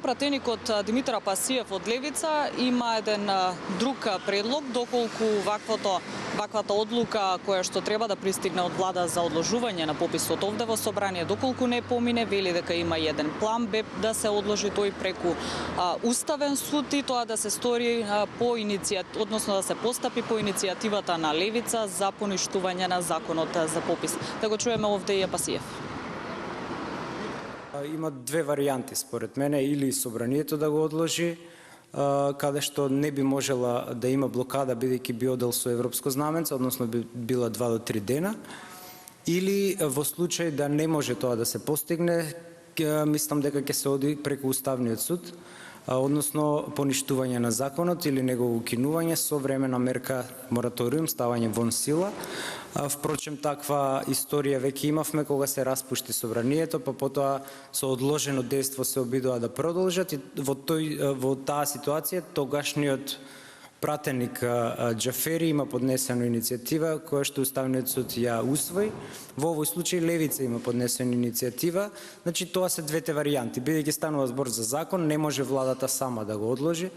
Пратеникот Димитар Пасиев од Левица има еден друг предлог, доколку ваквата одлука која што треба да пристигне од влада за одложување на пописот овде во собрание, доколку не помине, вели дека има еден план Б да се одложи тој преку Уставен суд и тоа да се стори односно да се постапи по иницијативата на Левица за поништување на законот за попис. Да го чуеме овде и Пасиев. Има две варијанти според мене, или собранието да го одложи, каде што не би можела да има блокада бидејќи би одел со европско знаменце, односно би била 2 до 3 дена, или во случај да не може тоа да се постигне, мислам дека ќе се оди преку Уставниот суд, односно поништување на законот или негово укинување со времена мерка мораториум, ставање вон сила. Впрочем, таква историја веќе имавме кога се распушти собранието, па потоа со одложено дејство се обидоа да продолжат и во таа ситуација тогашниот пратеник Џафери има поднесена иницијатива која што Уставниот суд ја усвои. Во овој случај Левица има поднесена иницијатива. Значи тоа се двете варијанти. Бидејќи станува збор за закон, не може владата сама да го одложи.